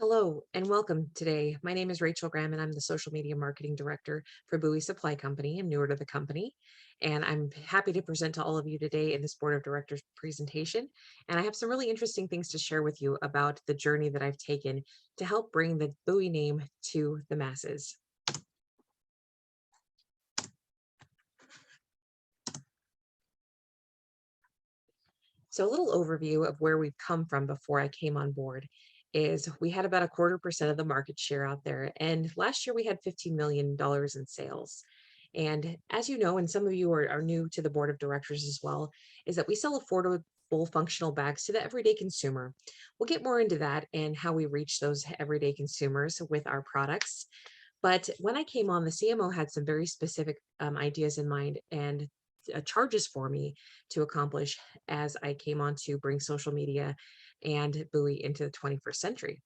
Hello and welcome today. My name is Rachel Graham and I'm the social media marketing director for Bowie Supply Company. I'm newer to the company and I'm happy to present to all of you today in this board of directors presentation. And I have some really interesting things to share with you about the journey that I've taken to help bring the Bowie name to the masses. So a little overview of where we've come from before I came on board is we had about 1/4% of the market share out there. And last year we had $15 million in sales. And as you know, and some of you are new to the board of directors as well, is that we sell affordable functional bags to the everyday consumer. We'll get more into that and how we reach those everyday consumers with our products. But when I came on, the CMO had some very specific ideas in mind and charges for me to accomplish as I came on to bring social media and Bowie into the 21st century.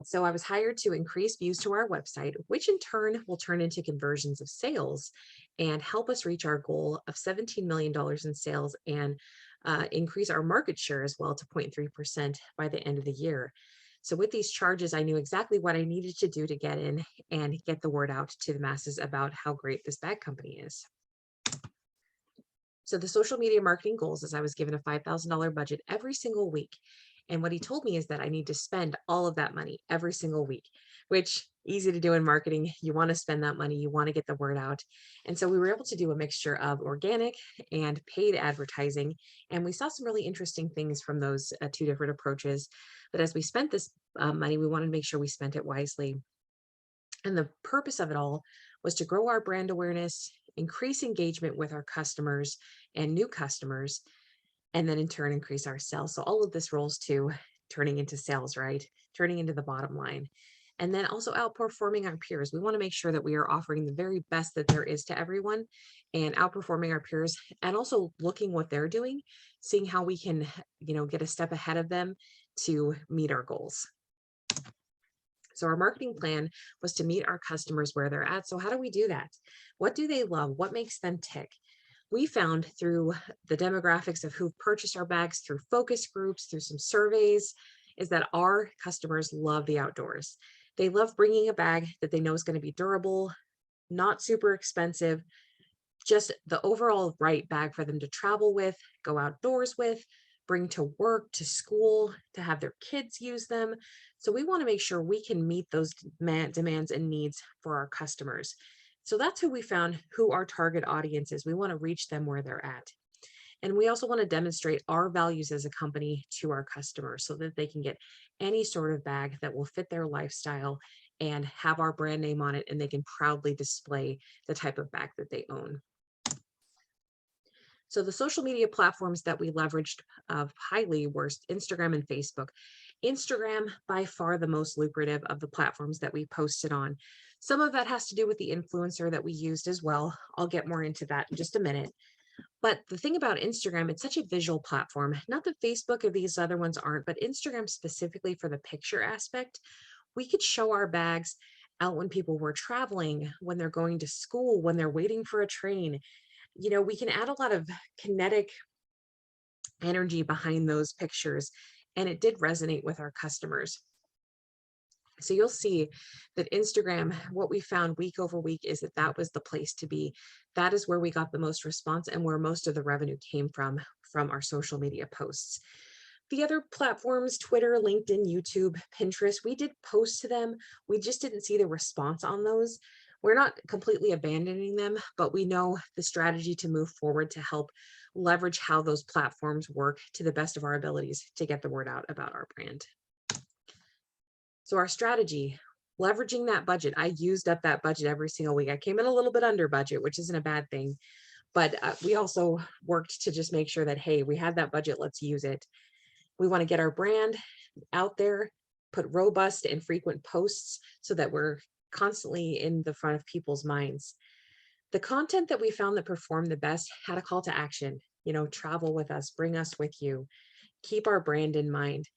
So I was hired to increase views to our website, which in turn will turn into conversions of sales and help us reach our goal of $17 million in sales and increase our market share as well to 0.3% by the end of the year. So with these charges, I knew exactly what I needed to do to get in and get the word out to the masses about how great this bag company is. So the social media marketing goals is I was given a $5,000 budget every single week. And what he told me is that I need to spend all of that money every single week, which easy to do in marketing. You want to spend that money, you want to get the word out. And so we were able to do a mixture of organic and paid advertising. And we saw some really interesting things from those two different approaches. But as we spent this money, we wanted to make sure we spent it wisely. And the purpose of it all was to grow our brand awareness, increase engagement with our customers and new customers, and then in turn increase our sales. So all of this rolls to turning into sales, right? Turning into the bottom line. And then also outperforming our peers. We want to make sure that we are offering the very best that there is to everyone and outperforming our peers and also looking what they're doing, seeing how we can, get a step ahead of them to meet our goals. So our marketing plan was to meet our customers where they're at. So how do we do that? What do they love? What makes them tick? We found through the demographics of who've purchased our bags, through focus groups, through some surveys, is that our customers love the outdoors. They love bringing a bag that they know is going to be durable, not super expensive, just the overall right bag for them to travel with, go outdoors with, bring to work, to school, to have their kids use them. So we want to make sure we can meet those demands and needs for our customers. So that's who we found, who our target audience is. We want to reach them where they're at. And we also want to demonstrate our values as a company to our customers so that they can get any sort of bag that will fit their lifestyle and have our brand name on it, and they can proudly display the type of bag that they own. So the social media platforms that we leveraged highly were Instagram and Facebook. Instagram, by far the most lucrative of the platforms that we posted on. Some of that has to do with the influencer that we used as well. I'll get more into that in just a minute. But the thing about Instagram, it's such a visual platform. Not that Facebook or these other ones aren't, but Instagram specifically for the picture aspect. We could show our bags out when people were traveling, when they're going to school, when they're waiting for a train. We can add a lot of kinetic energy behind those pictures, and it did resonate with our customers. So you'll see that Instagram, what we found week over week is that that was the place to be. That is where we got the most response and where most of the revenue came from our social media posts. The other platforms, Twitter, LinkedIn, YouTube, Pinterest, we did post to them. We just didn't see the response on those. We're not completely abandoning them, but we know the strategy to move forward to help leverage how those platforms work to the best of our abilities to get the word out about our brand. So our strategy, leveraging that budget, I used up that budget every single week. I came in a little bit under budget, which isn't a bad thing, but we also worked to just make sure that, hey, we had that budget, let's use it. We want to get our brand out there, put robust and frequent posts so that we're constantly in the front of people's minds. The content that we found that performed the best had a call to action, travel with us, bring us with you, keep our brand in mind,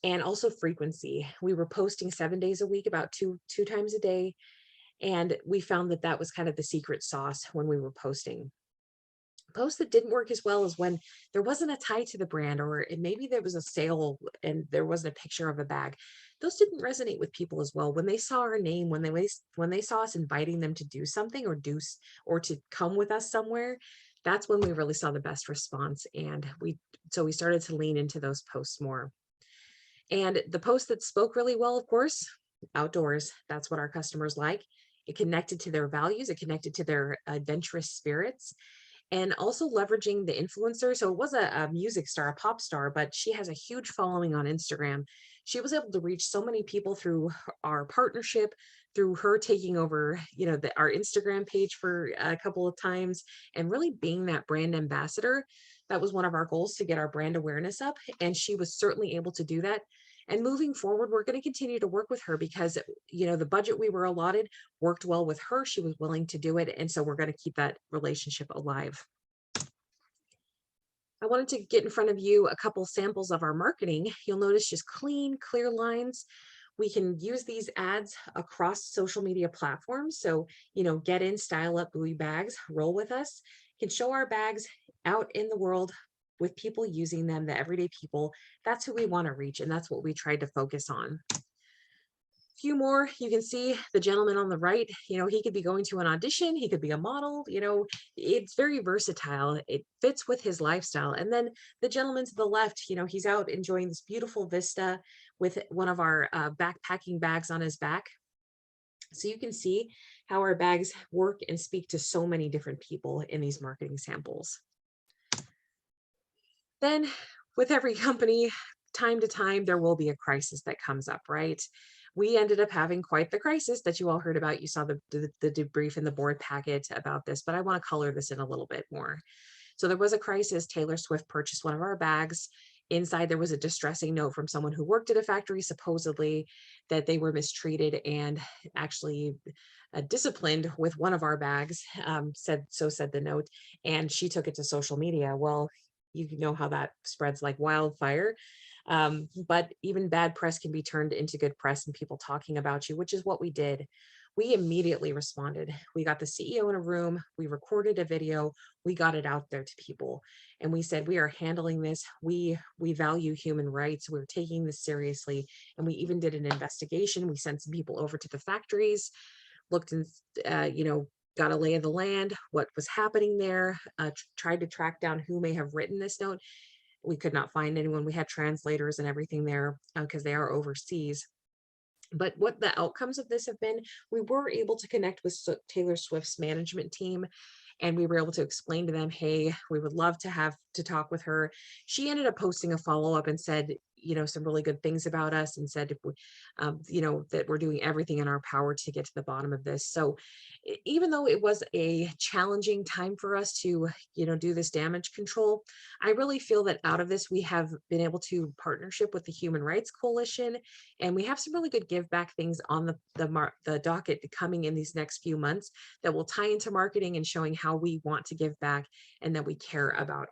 and also frequency. We were posting 7 days a week, about two times a day. And we found that that was kind of the secret sauce when we were posting. Posts that didn't work as well as when there wasn't a tie to the brand, or maybe there was a sale and there wasn't a picture of a bag. Those didn't resonate with people as well. When they saw our name, when they saw us inviting them to do something or or to come with us somewhere, that's when we really saw the best response. And we started to lean into those posts more. And the post that spoke really well, of course, outdoors. That's what our customers like. It connected to their values, it connected to their adventurous spirits, and also leveraging the influencer. So it was a music star, a pop star, but she has a huge following on Instagram. She was able to reach so many people through our partnership, through her taking over, our Instagram page for a couple of times, and really being that brand ambassador. That was one of our goals, to get our brand awareness up, and she was certainly able to do that. And moving forward, we're going to continue to work with her because, the budget we were allotted worked well with her. She was willing to do it. And so we're going to keep that relationship alive. I wanted to get in front of you a couple samples of our marketing. You'll notice just clean, clear lines. We can use these ads across social media platforms. So, get in, style up, buoy bags, roll with us. Can show our bags out in the world with people using them, the everyday people. That's who we want to reach. And that's what we tried to focus on. Few more. You can see the gentleman on the right, he could be going to an audition, he could be a model, it's very versatile. It fits with his lifestyle. And then the gentleman to the left, he's out enjoying this beautiful vista with one of our backpacking bags on his back. So you can see how our bags work and speak to so many different people in these marketing samples. Then with every company, time to time, there will be a crisis that comes up, right? We ended up having quite the crisis that you all heard about. You saw the debrief in the board packet about this, but I want to color this in a little bit more. So there was a crisis. Taylor Swift purchased one of our bags. Inside, there was a distressing note from someone who worked at a factory, supposedly that they were mistreated and actually disciplined with one of our bags, said the note, and she took it to social media. Well, you know how that spreads like wildfire. But even bad press can be turned into good press and people talking about you, which is what we did. We immediately responded. We got the CEO in a room, we recorded a video, we got it out there to people, and we said, we are handling this. We value human rights. We're taking this seriously. And we even did an investigation. We sent some people over to the factories, looked and, got a lay of the land, what was happening there, tried to track down who may have written this note. We could not find anyone. We had translators and everything there because they are overseas. But what the outcomes of this have been, we were able to connect with Taylor Swift's management team, and we were able to explain to them, hey, we would love to have to talk with her. She ended up posting a follow-up and said, some really good things about us, and said, that we're doing everything in our power to get to the bottom of this. So even though it was a challenging time for us to, do this damage control, I really feel that out of this, we have been able to partnership with the Human Rights Coalition, and we have some really good give back things on the docket coming in these next few months that will tie into marketing and showing how we want to give back and that we care about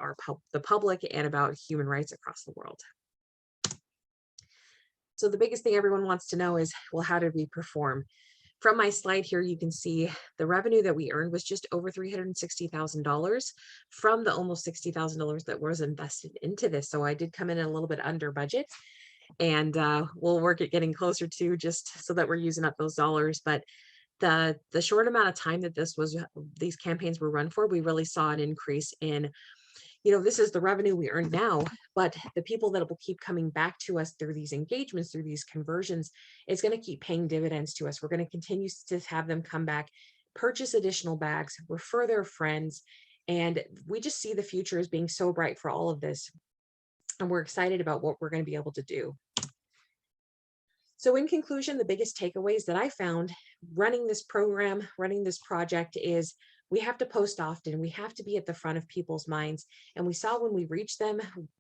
the public and about human rights across the world. So the biggest thing everyone wants to know is, well, how did we perform? From my slide here, you can see the revenue that we earned was just over $360,000 from the almost $60,000 that was invested into this. So I did come in a little bit under budget, and we'll work at getting closer to, just so that we're using up those dollars. But the short amount of time that these campaigns were run for, we really saw an increase in, this is the revenue we earn now, but the people that will keep coming back to us through these engagements, through these conversions, it's going to keep paying dividends to us. We're going to continue to have them come back, purchase additional bags, refer their friends, and we just see the future as being so bright for all of this. And we're excited about what we're going to be able to do. So in conclusion, the biggest takeaways that I found running this program, running this project, is we have to post often. We have to be at the front of people's minds. And we saw when we reached them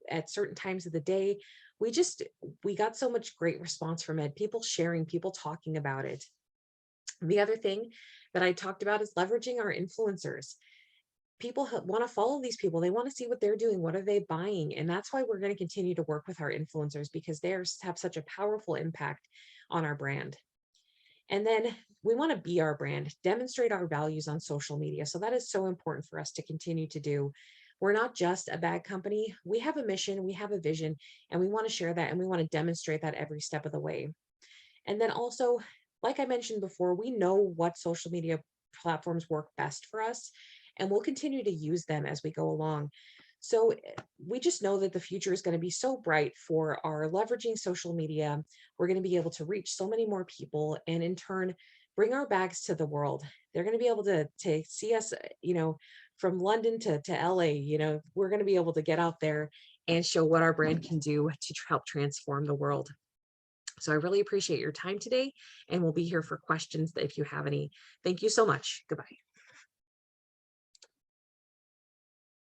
at certain times of the day, we got so much great response from it, people sharing, people talking about it. The other thing that I talked about is leveraging our influencers. People want to follow these people. They want to see what they're doing. What are they buying? And that's why we're going to continue to work with our influencers, because they have such a powerful impact on our brand. And then we want to be our brand, demonstrate our values on social media. So that is so important for us to continue to do. we're not just a bag company. We have a mission, we have a vision, and we want to share that and we want to demonstrate that every step of the way. And then also, like I mentioned before, we know what social media platforms work best for us, and we'll continue to use them as we go along. So we just know that the future is going to be so bright for our leveraging social media. We're going to be able to reach so many more people and in turn bring our bags to the world. They're going to be able to see us, from London to LA, we're going to be able to get out there and show what our brand can do to help transform the world. So I really appreciate your time today, and we'll be here for questions if you have any. Thank you so much. Goodbye.